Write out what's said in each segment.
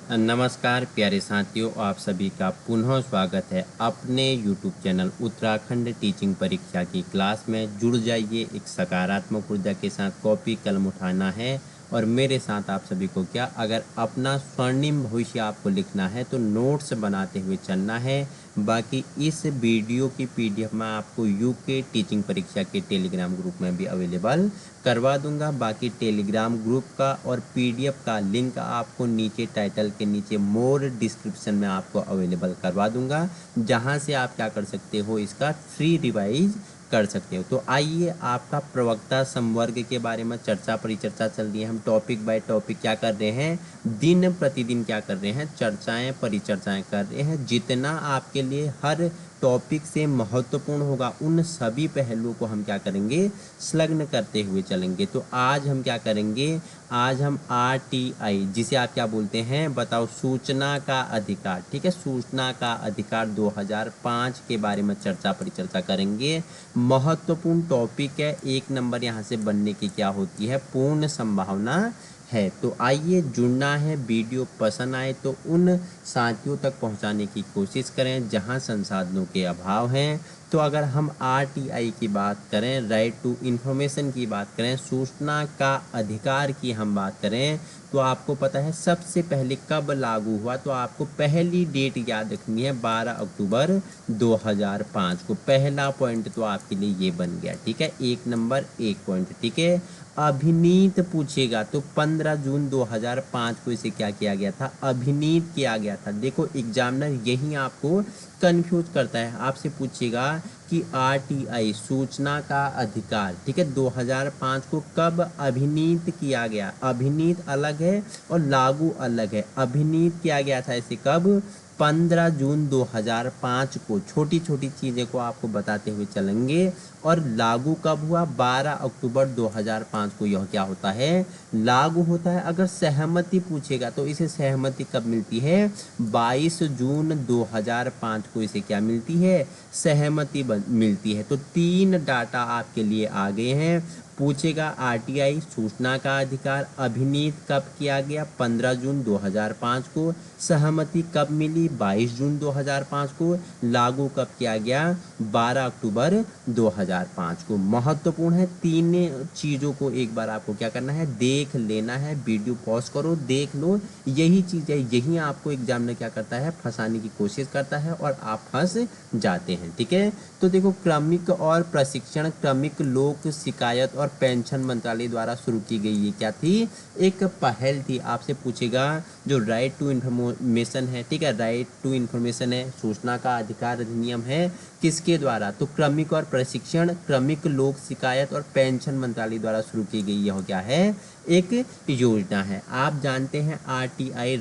नमस्कार प्यारे साथियों, आप सभी का पुनः स्वागत है अपने YouTube चैनल उत्तराखंड टीचिंग परीक्षा की क्लास में। जुड़ जाइए, एक सकारात्मक ऊर्जा के साथ कॉपी कलम उठाना है और मेरे साथ आप सभी को क्या, अगर अपना स्वर्णिम भविष्य आपको लिखना है तो नोट्स बनाते हुए चलना है। बाकी इस वीडियो की PDF मैं आपको यूके टीचिंग परीक्षा के टेलीग्राम ग्रुप में भी अवेलेबल करवा दूंगा। बाकी टेलीग्राम ग्रुप का और PDF का लिंक आपको नीचे टाइटल के नीचे मोर डिस्क्रिप्शन में आपको अवेलेबल करवा दूंगा, जहां से आप क्या कर सकते हो, इसका फ्री रिवाइज कर सकते हो। तो आइए, आपका प्रवक्ता संवर्ग के बारे में चर्चा परिचर्चा चल रही है। हम टॉपिक बाय टॉपिक क्या कर रहे हैं, दिन प्रतिदिन क्या कर रहे हैं, चर्चाएं परिचर्चाएं कर रहे हैं। जितना आपके लिए हर टॉपिक से महत्वपूर्ण होगा उन सभी पहलुओं को हम क्या करेंगे, संलग्न करते हुए चलेंगे। तो आज हम क्या करेंगे, आज हम RTI जिसे आप क्या बोलते हैं बताओ, सूचना का अधिकार। ठीक है, सूचना का अधिकार 2005 के बारे में चर्चा परिचर्चा करेंगे। महत्वपूर्ण टॉपिक है, 1 नंबर यहाँ से बनने की क्या होती है, पूर्ण संभावना है। तो आइए, जुड़ना है। वीडियो पसंद आए तो उन साथियों तक पहुंचाने की कोशिश करें जहां संसाधनों के अभाव हैं। तो अगर हम RTI की बात करें, राइट टू इन्फॉर्मेशन की बात करें, सूचना का अधिकार की हम बात करें, तो आपको पता है सबसे पहले कब लागू हुआ। तो आपको पहली डेट याद रखनी है, 12 अक्टूबर 2005 को। पहला पॉइंट तो आपके लिए ये बन गया। ठीक है, 1 नंबर 1 पॉइंट। ठीक है, अभिनीत पूछेगा तो 15 जून 2005 को इसे क्या किया गया था, अभिनीत किया गया था। देखो, एग्जामिनर यही आपको कंफ्यूज करता है। आपसे पूछेगा कि RTI सूचना का अधिकार, ठीक है, 2005 को कब अभिनीत किया गया। अभिनीत अलग है और लागू अलग है। अभिनीत किया गया था इसे कब, 15 जून 2005 को। छोटी छोटी चीज़ें को आपको बताते हुए चलेंगे। और लागू कब हुआ, 12 अक्टूबर 2005 को यह क्या होता है, लागू होता है। अगर सहमति पूछेगा तो इसे सहमति कब मिलती है, 22 जून 2005 को इसे क्या मिलती है, सहमति मिलती है। तो 3 डाटा आपके लिए आ गए हैं। पूछेगा RTI सूचना का अधिकार अभिनीत कब किया गया, 15 जून 2005 को। सहमति कब मिली, 22 जून 2005 को। लागू कब किया गया, 12 अक्टूबर 2005 को। महत्वपूर्ण है, 3 चीज़ों को एक बार आपको क्या करना है, देख लेना है। वीडियो पॉज करो, देख लो। यही चीज़ है, यही आपको एग्जाम में क्या करता है, फंसाने की कोशिश करता है और आप फंस जाते हैं। ठीक है, तो देखो, क्रमिक और प्रशिक्षण, क्रमिक लोक शिकायत और पेंशन मंत्रालय द्वारा शुरू की गई ये क्या थी, एक पहल थी। आपसे पूछेगा जो राइट टू इन्फॉर्मेशन है, ठीक है, राइट टू इन्फॉर्मेशन है, सूचना का अधिकार अधिनियम है, किसके द्वारा, तो क्रमिक और प्रशिक्षण, क्रमिक लोक शिकायत और पेंशन मंत्रालय द्वारा शुरू की गई यह क्या है, एक योजना है। आप जानते हैं RTI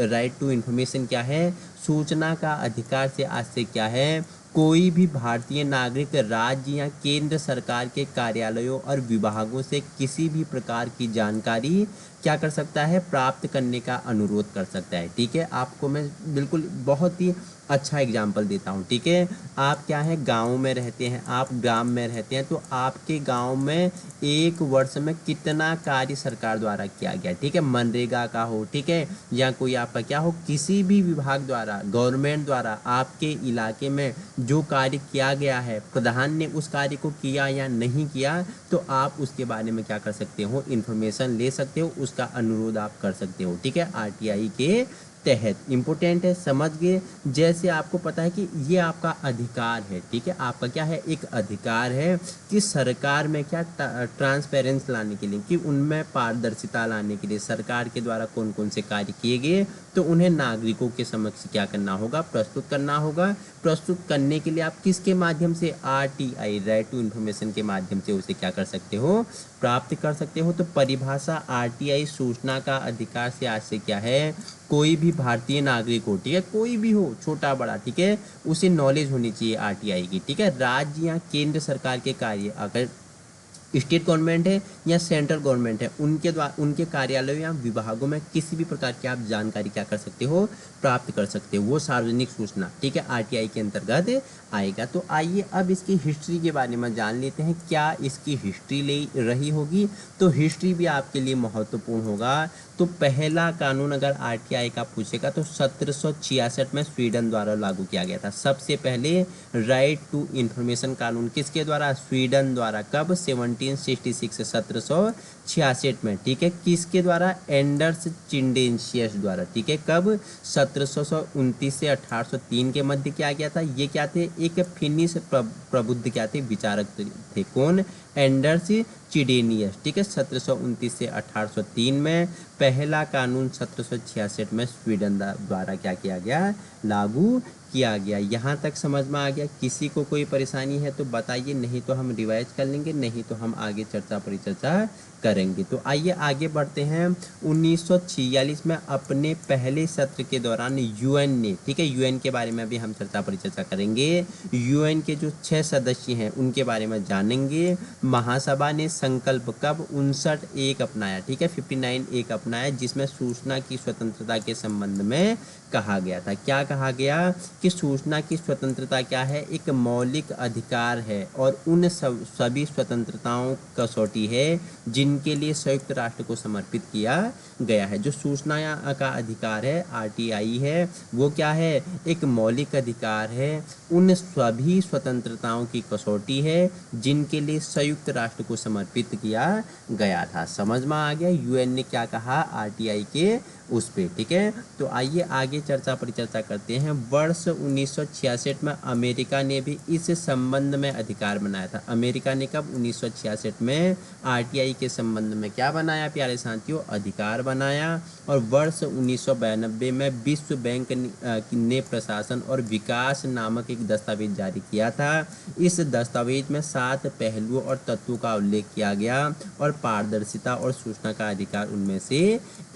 राइट टू इन्फॉर्मेशन क्या है, सूचना का अधिकार से आज से क्या है, कोई भी भारतीय नागरिक राज्य या केंद्र सरकार के कार्यालयों और विभागों से किसी भी प्रकार की जानकारी क्या कर सकता है, प्राप्त करने का अनुरोध कर सकता है। ठीक है, आपको मैं बिल्कुल बहुत ही अच्छा एग्जाम्पल देता हूँ। ठीक है, आप क्या है, गाँव में रहते हैं, आप ग्राम में रहते हैं, तो आपके गाँव में 1 वर्ष में कितना कार्य सरकार द्वारा किया गया। ठीक है, मनरेगा का हो, ठीक है, या कोई आपका क्या हो, किसी भी विभाग द्वारा, गवर्नमेंट द्वारा आपके इलाके में जो कार्य किया गया है, प्रधान ने उस कार्य को किया या नहीं किया, तो आप उसके बारे में क्या कर सकते हो, इन्फॉर्मेशन ले सकते हो, उसका अनुरोध आप कर सकते हो। ठीक है, RTI के तहत। इम्पोर्टेंट है, समझ गए। जैसे आपको पता है कि ये आपका अधिकार है। ठीक है, आपका क्या है, एक अधिकार है कि सरकार में क्या, ट्रांसपेरेंस लाने के लिए, कि उनमें पारदर्शिता लाने के लिए सरकार के द्वारा कौन कौन से कार्य किए गए, तो उन्हें नागरिकों के समक्ष क्या करना होगा, प्रस्तुत करना होगा। प्रस्तुत करने के लिए आप किसके माध्यम से, RTI राइट टू इन्फॉर्मेशन के माध्यम से उसे क्या कर सकते हो, प्राप्त कर सकते हो। तो परिभाषा RTI सूचना का अधिकार से आज से क्या है, कोई भी भारतीय नागरिक हो, ठीक है, कोई भी हो, छोटा बड़ा, ठीक है, उसे नॉलेज होनी चाहिए RTI की। ठीक है, राज्य या केंद्र सरकार के कार्य, अगर स्टेट गवर्नमेंट है या सेंट्रल गवर्नमेंट है, उनके द्वारा, उनके कार्यालयों या विभागों में किसी भी प्रकार की आप जानकारी क्या कर सकते हो, प्राप्त कर सकते हो, वो सार्वजनिक सूचना, ठीक है, RTI के अंतर्गत आएगा। तो आइए अब इसकी हिस्ट्री के बारे में जान लेते हैं, क्या इसकी हिस्ट्री ले रही होगी, तो हिस्ट्री भी आपके लिए महत्वपूर्ण होगा। तो पहला कानून अगर आरटीआई का पूछेगा तो 1766 में स्वीडन द्वारा लागू किया गया था। सबसे पहले राइट टू इंफॉर्मेशन कानून किसके द्वारा? स्वीडन द्वारा। कब? 1766 1766 में, ठीक है। किसके द्वारा? एंडर्स चिंडेंशियस द्वारा, ठीक है। कब? 1729 से 1803 के मध्य किया गया था। ये क्या थे? एक फिनिश प्रबुद्ध क्या थे? विचारक थे। कौन? एंडर्स चिडेनियस, ठीक है। 1729 से 1803 में। पहला कानून 1766 में स्वीडन द्वारा क्या किया गया? लागू किया गया। यहाँ तक समझ में आ गया? किसी को कोई परेशानी है तो बताइए, नहीं तो हम रिवाइज कर लेंगे, नहीं तो हम आगे चर्चा परिचर्चा करेंगे। तो आइए आगे बढ़ते हैं। 1946 में अपने पहले सत्र के दौरान यूएन ने, ठीक है, यूएन के बारे में भी हम चर्चा परिचर्चा करेंगे। यूएन के जो 6 सदस्य हैं उनके बारे में जानेंगे। महासभा ने संकल्प कब? 59 अपनाया, ठीक है, 59 अपनाया, जिसमें सूचना की स्वतंत्रता के संबंध में कहा गया था। क्या कहा गया? कि सूचना की स्वतंत्रता क्या है? एक मौलिक अधिकार है और उन सभी स्वतंत्रताओं कसौटी है जिनके लिए संयुक्त राष्ट्र को समर्पित किया गया है। जो सूचना का अधिकार है, आरटीआई है, वो क्या है? एक मौलिक अधिकार है, उन सभी स्वतंत्रताओं की कसौटी है जिनके लिए संयुक्त राष्ट्र को समर्पित किया गया था। समझ में आ गया? यूएन ने क्या कहा आरटीआई के उस पे, ठीक है। तो आइए आगे चर्चा परिचर्चा करते हैं। वर्ष 1966 में अमेरिका ने भी इस संबंध में अधिकार बनाया था। अमेरिका ने कब? 1966 में आरटीआई के संबंध में क्या बनाया प्यारे साथियों? अधिकार बनाया। और वर्ष 1992 में विश्व बैंक ने प्रशासन और विकास नामक एक दस्तावेज जारी किया था। इस दस्तावेज में 7 पहलुओं और तत्वों का उल्लेख किया गया और पारदर्शिता और सूचना का अधिकार उनमें से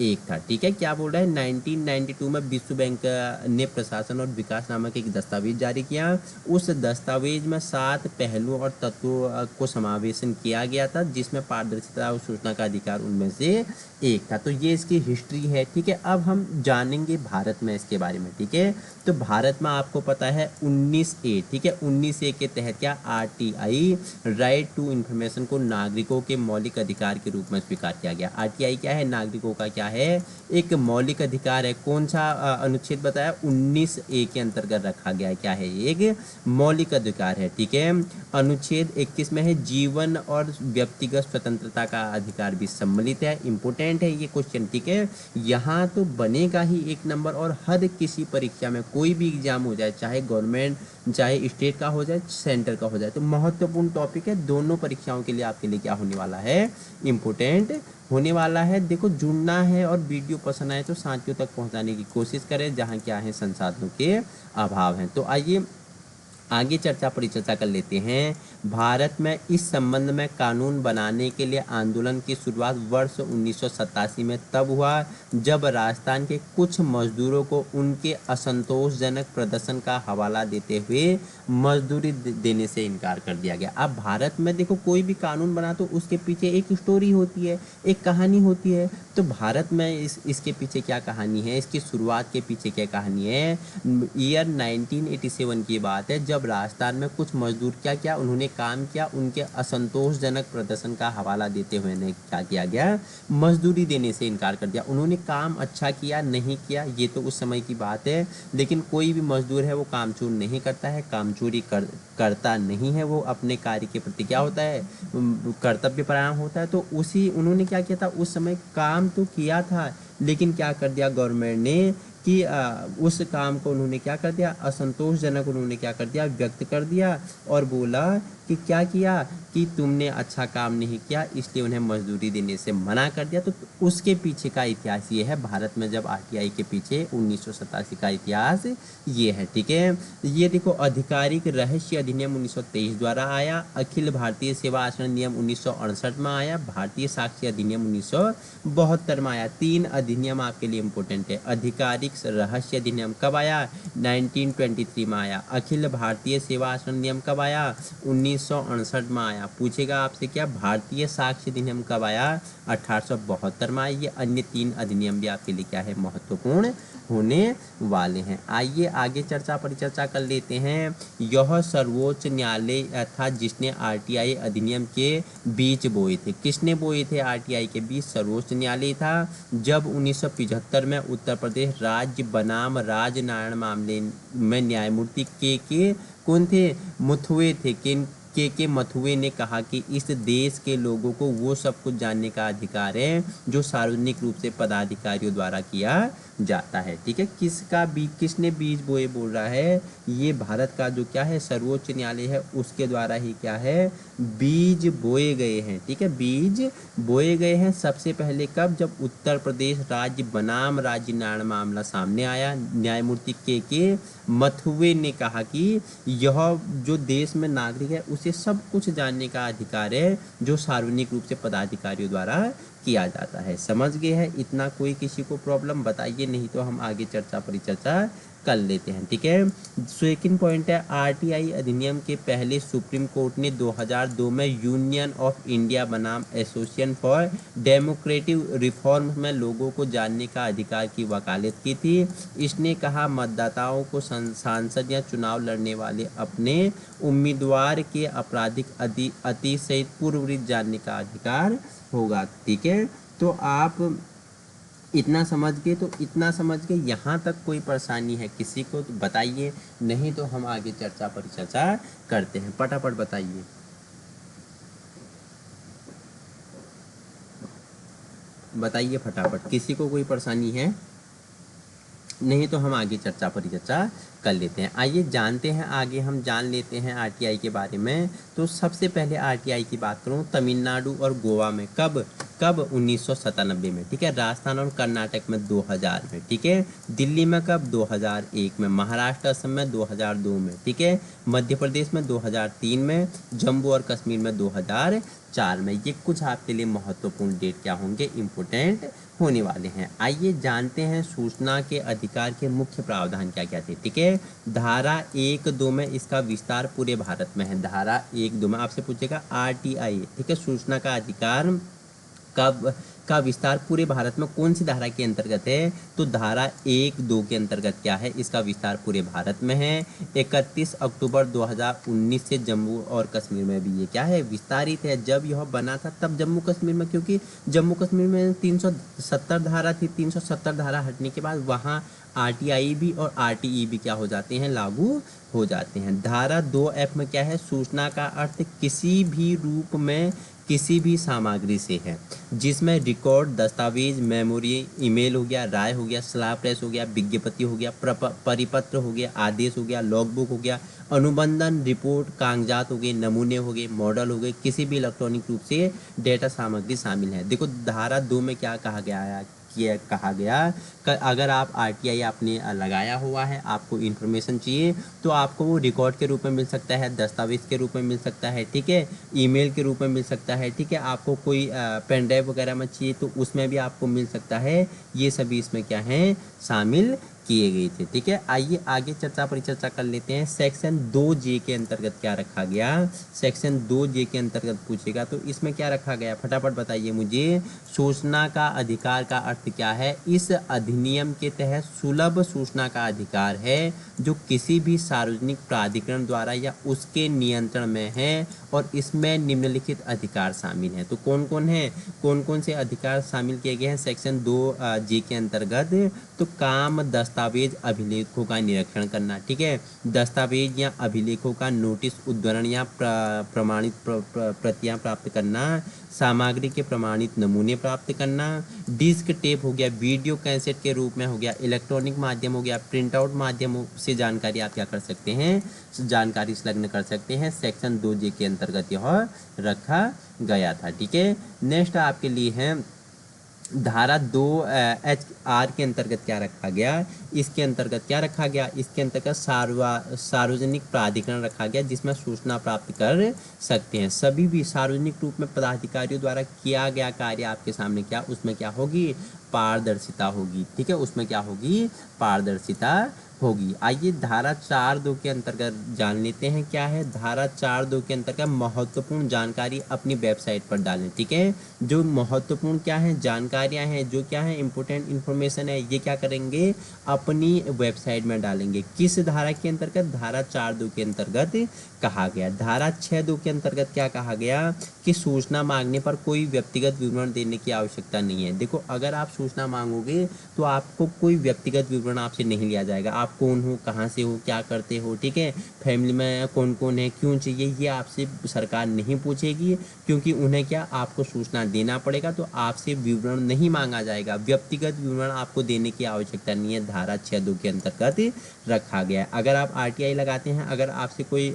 एक था, ठीक है। क्या बोल रहा है? 1992 में विश्व बैंक ने प्रशासन और विकास नामक एक दस्तावेज जारी किया। उस दस्तावेज में 7 पहलुओं और तत्वों को समावेशन किया गया था, जिसमें पारदर्शिता और सूचना का अधिकार उनमें से एक था। तो ये इसकी हिस्ट्री है, ठीक है। अब हम जानेंगे भारत में इसके बारे में, ठीक है। तो भारत में आपको पता है 19A, ठीक है, 19A के तहत क्या? आरटीआई राइट टू इंफॉर्मेशन को नागरिकों के मौलिक अधिकार के रूप में स्वीकार किया गया। आरटीआई क्या है? नागरिकों का क्या है? एक मौलिक अधिकार है। कौन सा अनुच्छेद बताया? 19A के अंतर्गत रखा गया है। क्या है? एक मौलिक अधिकार है, ठीक है। अनुच्छेद 21 में है जीवन और व्यक्तिगत स्वतंत्रता का अधिकार भी सम्मिलित है। इंपोर्टेंट है ये क्वेश्चन, ठीक है। यहाँ तो बनेगा ही 1 नंबर। और हर किसी परीक्षा में कोई भी एग्जाम हो जाए, चाहे गवर्नमेंट, चाहे स्टेट का हो जाए, सेंटर का हो जाए, तो महत्वपूर्ण टॉपिक है। दोनों परीक्षाओं के लिए आपके लिए क्या होने वाला है? इम्पोर्टेंट होने वाला है। देखो, जुड़ना है और वीडियो पसंद आए तो साथियों तक पहुंचाने की कोशिश करें, जहां क्या है संसाधनों के अभाव हैं। तो आइए आगे चर्चा परिचर्चा कर लेते हैं। भारत में इस संबंध में कानून बनाने के लिए आंदोलन की शुरुआत वर्ष 1987 में तब हुआ जब राजस्थान के कुछ मजदूरों को उनके असंतोषजनक प्रदर्शन का हवाला देते हुए मजदूरी देने से इनकार कर दिया गया। अब भारत में देखो, कोई भी कानून बना तो उसके पीछे एक स्टोरी होती है, एक कहानी होती है। तो भारत में इसके पीछे क्या कहानी है? इसकी शुरुआत के पीछे क्या कहानी है? ईयर 1987 की बात है, जब राजस्थान में कुछ मजदूर क्या उन्होंने काम किया, उनके असंतोषजनक प्रदर्शन का हवाला देते हुए ने क्या किया गया? मजदूरी देने से इनकार कर दिया। उन्होंने काम अच्छा किया नहीं किया ये तो उस समय की बात है, लेकिन कोई भी मजदूर है वो कामचोर नहीं करता है, कामचोरी करता नहीं है। वो अपने कार्य के प्रति क्या होता है? कर्तव्य परायण होता है। तो उसी उन्होंने क्या किया था? उस समय काम तो किया था, लेकिन क्या कर दिया गवर्नमेंट ने कि उस काम को उन्होंने क्या कर दिया? असंतोषजनक उन्होंने क्या कर दिया? व्यक्त कर दिया और बोला कि क्या किया कि तुमने अच्छा काम नहीं किया, इसलिए उन्हें मजदूरी देने से मना कर दिया। तो उसके पीछे का इतिहास ये है। भारत में जब आरटीआई के पीछे 1987 का इतिहास ये है, ठीक है। ये देखो, आधिकारिक रहस्य अधिनियम 1923 द्वारा आया, अखिल भारतीय सेवा आचरण नियम 1968 में आया, भारतीय साक्ष्य अधिनियम 1972 में आया। 3 अधिनियम आपके लिए इंपॉर्टेंट है। आधिकारिक रहस्य अधिनियम कब आया? 1923 में आया। अखिल भारतीय सेवा आचरण नियम कब आया? 1968 में आया। पूछेगा आपसे क्या भारतीय साक्ष्य अधिनियम कब आया? 1872 में आया। ये अन्य 3 अधिनियम भी आपके लिए क्या है, महत्वपूर्ण होने वाले हैं। आइए आगे चर्चा परिचर्चा कर लेते हैं। यह सर्वोच्च न्यायालय था जिसने आरटीआई अधिनियम के बीज बोए थे। किसने बोए थे आरटीआई के बीज? सर्वोच्च न्यायालय था। जब 1975 में उत्तर प्रदेश राज्य बनाम राजनारायण मामले में न्यायमूर्ति के कौन थे? मथुए थे। के मथुए ने कहा कि इस देश के लोगों को वो सब कुछ जानने का अधिकार है जो सार्वजनिक रूप से पदाधिकारियों द्वारा किया जाता है। ठीक है, किसने बीज बोए बोल रहा है? ये भारत का जो क्या है सर्वोच्च न्यायालय है उसके द्वारा ही क्या है, बीज बोए गए हैं। ठीक है, बीज बोए गए हैं। सबसे पहले कब? जब उत्तर प्रदेश राज्य बनाम राजनारायण मामला सामने आया। न्यायमूर्ति के मथुए ने कहा कि यह जो देश में नागरिक है उसे सब कुछ जानने का अधिकार है जो सार्वजनिक रूप से पदाधिकारियों द्वारा किया जाता है। समझ गए हैं? इतना कोई किसी को प्रॉब्लम बताइए, नहीं तो हम आगे चर्चा परिचर्चा कर लेते हैं। ठीक है, सेकंड पॉइंट है आरटीआई अधिनियम के पहले सुप्रीम कोर्ट ने 2002 में यूनियन ऑफ इंडिया बनाम एसोसिएशन फॉर डेमोक्रेटिक रिफॉर्म में लोगों को जानने का अधिकार की वकालत की थी। इसने कहा मतदाताओं को सांसद या चुनाव लड़ने वाले अपने उम्मीदवार के आपराधिक अतिशय पूर्ववृत्त जानने का अधिकार होगा। ठीक है, तो आप इतना समझ गए? तो इतना समझ गए, यहाँ तक कोई परेशानी है किसी को तो बताइए, नहीं तो हम आगे चर्चा परिचर्चा करते हैं। फटाफट बताइए। बताइए फटाफट, किसी को कोई परेशानी है? नहीं तो हम आगे चर्चा परिचर्चा कर लेते हैं। आइए जानते हैं, आगे हम जान लेते हैं आरटीआई के बारे में। तो सबसे पहले आरटीआई की बात करूं, तमिलनाडु और गोवा में कब 1997 में। ठीक है, राजस्थान और कर्नाटक में 2000 में। ठीक है, दिल्ली में कब? 2001 में। महाराष्ट्र असम में 2002 में। ठीक है, मध्य प्रदेश में 2003 में। जम्मू और कश्मीर में 2004 में। ये कुछ आपके लिए महत्वपूर्ण डेट क्या होंगे, इम्पोर्टेंट होने वाले हैं। आइए जानते हैं सूचना के अधिकार के मुख्य प्रावधान क्या क्या थे। ठीक है, धारा 1-2 में इसका विस्तार पूरे भारत में है। धारा 1-2 में आपसे पूछेगा आरटीआई, ठीक है, सूचना का अधिकार का विस्तार पूरे भारत में कौन सी धारा के अंतर्गत है? तो धारा 1-2 के अंतर्गत क्या है, इसका विस्तार पूरे भारत में है। 31 अक्टूबर 2019 से जम्मू और कश्मीर में भी ये क्या है, विस्तारित है। जब यह बना था तब जम्मू कश्मीर में, क्योंकि जम्मू कश्मीर में 370 धारा थी। 370 धारा हटने के बाद वहाँ आरटीआई भी और आरटीई भी क्या हो जाते हैं, लागू हो जाते हैं। धारा 2F में क्या है, सूचना का अर्थ किसी भी रूप में किसी भी सामग्री से है जिसमें रिकॉर्ड, दस्तावेज, मेमोरी, ईमेल हो गया, राय हो गया, सलाह प्रेस हो गया, विज्ञप्ति हो गया, परिपत्र हो गया, आदेश हो गया, लॉगबुक हो गया, अनुबंधन, रिपोर्ट, कागजात हो गए, नमूने हो गए, मॉडल हो गए, किसी भी इलेक्ट्रॉनिक रूप से डेटा सामग्री शामिल है। देखो धारा 2 में क्या कहा गया है, कहा गया अगर आप आरटीआई आपने लगाया हुआ है, आपको इन्फॉर्मेशन चाहिए तो आपको वो रिकॉर्ड के रूप में मिल सकता है, दस्तावेज के रूप में मिल सकता है। ठीक है, ईमेल के रूप में मिल सकता है। ठीक है, आपको कोई पेन ड्राइव वगैरह में चाहिए तो उसमें भी आपको मिल सकता है। ये सभी इसमें क्या है, शामिल किए गए थे। ठीक है, आइए आगे चर्चा परिचर्चा कर लेते हैं। सेक्शन 2J के अंतर्गत क्या रखा गया? सेक्शन 2J के अंतर्गत पूछेगा तो इसमें क्या रखा गया, फटाफट बताइए मुझे। सूचना का अधिकार का अर्थ क्या है? इस अधिनियम के तहत सुलभ सूचना का अधिकार है जो किसी भी सार्वजनिक प्राधिकरण द्वारा या उसके नियंत्रण में है और इसमें निम्नलिखित अधिकार शामिल हैं। तो कौन कौन से अधिकार शामिल किए गए हैं सेक्शन 2J के अंतर्गत? तो काम, दस्तावेज, अभिलेखों का निरीक्षण करना। ठीक है, दस्तावेज या अभिलेखों का नोटिस, उद्धरण या प्रमाणित प्रतियां प्राप्त करना, सामग्री के प्रमाणित नमूने प्राप्त करना, डिस्क टेप हो गया, वीडियो कैसेट के रूप में हो गया, इलेक्ट्रॉनिक माध्यम हो गया, प्रिंट आउट माध्यम से जानकारी आप क्या कर सकते हैं, जानकारी संलग्न कर सकते हैं। सेक्शन 2J के अंतर्गत यह रखा गया था। ठीक है, नेक्स्ट आपके लिए है धारा 2HR के अंतर्गत क्या रखा गया? इसके अंतर्गत क्या रखा गया? इसके अंतर्गत सार्वजनिक प्राधिकरण रखा गया जिसमें सूचना प्राप्त कर सकते हैं सभी भी सार्वजनिक रूप में पदाधिकारियों द्वारा किया गया कार्य आपके सामने उसमें क्या होगी, पारदर्शिता होगी। ठीक है, उसमें क्या होगी, पारदर्शिता होगी। आइए धारा 4(2) के अंतर्गत जान लेते हैं क्या है। धारा 4(2) के अंतर्गत महत्वपूर्ण जानकारी अपनी वेबसाइट पर डालें। ठीक है, जो महत्वपूर्ण क्या है जानकारियां हैं, जो क्या है इंपॉर्टेंट इन्फॉर्मेशन है, ये क्या करेंगे अपनी वेबसाइट में डालेंगे। किस धारा के अंतर्गत? धारा 4(2) के अंतर्गत कहा गया। धारा 6(2) के अंतर्गत क्या कहा गया कि सूचना मांगने पर कोई व्यक्तिगत विवरण देने की आवश्यकता नहीं है। देखो, अगर आप सूचना मांगोगे तो आपको कोई व्यक्तिगत विवरण आपसे नहीं लिया जाएगा। आप कौन हो, कहाँ से हो, क्या करते हो, ठीक है, फैमिली में कौन कौन है, क्यों चाहिए, ये आपसे सरकार नहीं पूछेगी, क्योंकि उन्हें क्या आपको सूचना देना पड़ेगा। तो आपसे विवरण नहीं मांगा जाएगा, व्यक्तिगत विवरण आपको देने की आवश्यकता नहीं है। धारा 6(2) के अंतर्गत रखा गया है। अगर आप आरटीआई लगाते हैं, अगर आपसे कोई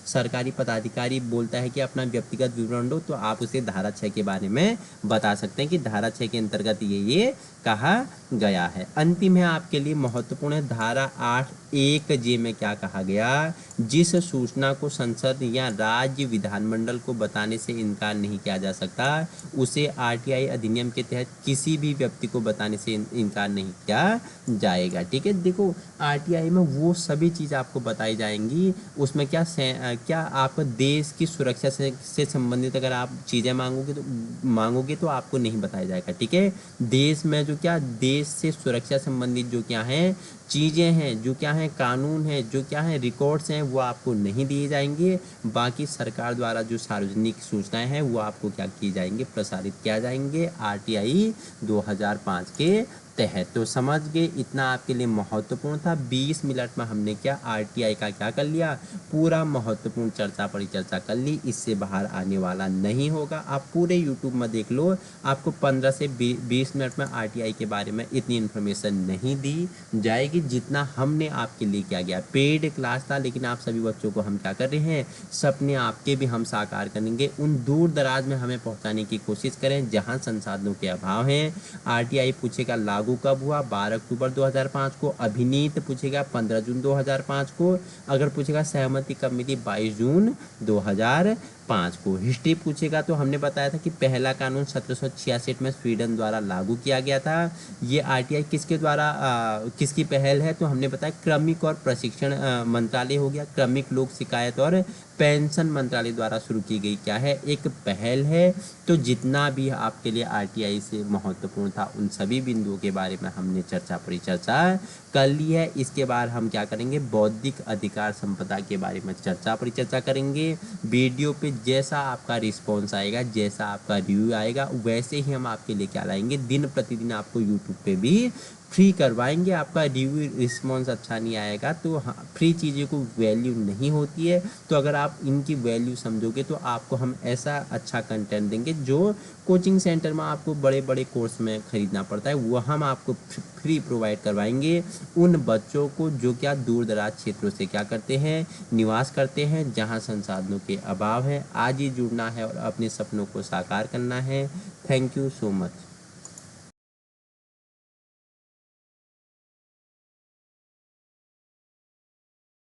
सरकारी पदाधिकारी बोलता है कि अपना व्यक्तिगत विवरण दो, तो आप उसे धारा 6 के बारे में बता सकते हैं कि धारा 6 के अंतर्गत ये कहा गया है। अंतिम है आपके लिए महत्वपूर्ण है धारा 8(1)(j) में क्या कहा गया, जिस सूचना को संसद या राज्य विधानमंडल को बताने से इनकार नहीं किया जा सकता, उसे आरटीआई अधिनियम के तहत किसी भी व्यक्ति को बताने से इनकार नहीं किया जाएगा। ठीक है, देखो आरटीआई में वो सभी चीज़ आपको बताई जाएंगी। उसमें क्या आप देश की सुरक्षा से संबंधित अगर आप चीज़ें मांगोगे तो आपको नहीं बताया जाएगा। ठीक है, देश में जो क्या देश से सुरक्षा संबंधित जो क्या है चीज़ें हैं, जो क्या है कानून है, जो क्या है रिकॉर्ड्स हैं, वो आपको नहीं दिए जाएंगे। बाकी सरकार द्वारा जो सार्वजनिक सूचनाएं हैं वो आपको क्या किए जाएंगे, प्रसारित किया जाएंगे आरटीआई 2005 के तहत। तो समझ गए, इतना आपके लिए महत्वपूर्ण था। 20 मिनट में हमने क्या आरटीआई का क्या कर लिया, पूरा महत्वपूर्ण चर्चा परिचर्चा कर ली। इससे बाहर आने वाला नहीं होगा। आप पूरे यूट्यूब में देख लो, आपको 15 से 20 मिनट में आरटीआई के बारे में इतनी इन्फॉर्मेशन नहीं दी जाएगी जितना हमने आपके लिए किया गया। पेड क्लास था, लेकिन आप सभी बच्चों को हम क्या कर रहे हैं, सपने आपके भी हम साकार करेंगे। उन दूर दराज में हमें पहुंचाने की कोशिश करें जहां संसाधनों के अभाव हैं। आरटीआई पूछेगा लागू कब हुआ, 12 अक्टूबर 2005 को। अभिनीत पूछेगा 15 जून 2005 को। अगर पूछेगा सहमति कब मिली, 22 जून 2005 को। हिस्ट्री पूछेगा तो हमने बताया था कि पहला कानून 1766 में स्वीडन द्वारा लागू किया गया था। ये आरटीआई किसके द्वारा किसकी पहल है, तो हमने बताया क्रमिक और प्रशिक्षण मंत्रालय हो गया, क्रमिक लोक शिकायत और पेंशन मंत्रालय द्वारा शुरू की गई क्या है, एक पहल है। तो जितना भी आपके लिए आरटीआई से महत्वपूर्ण था उन सभी बिंदुओं के बारे में हमने चर्चा परिचर्चा कर ली है। इसके बाद हम क्या करेंगे, बौद्धिक अधिकार संपदा के बारे में चर्चा परिचर्चा करेंगे। वीडियो पे जैसा आपका रिस्पॉन्स आएगा, जैसा आपका रिव्यू आएगा, वैसे ही हम आपके लिए क्या लाएंगे, दिन प्रतिदिन आपको यूट्यूब पे भी फ्री करवाएंगे। आपका रिव्यू रिस्पॉन्स अच्छा नहीं आएगा तो हाँ, फ्री चीज़ें को वैल्यू नहीं होती है। तो अगर आप इनकी वैल्यू समझोगे तो आपको हम ऐसा अच्छा कंटेंट देंगे जो कोचिंग सेंटर में आपको बड़े बड़े कोर्स में ख़रीदना पड़ता है, वो हम आपको फ्री प्रोवाइड करवाएंगे उन बच्चों को जो क्या दूर दराज क्षेत्रों से क्या करते हैं, निवास करते हैं, जहां संसाधनों के अभाव है। आज ही जुड़ना है और अपने सपनों को साकार करना है। Thank you so much.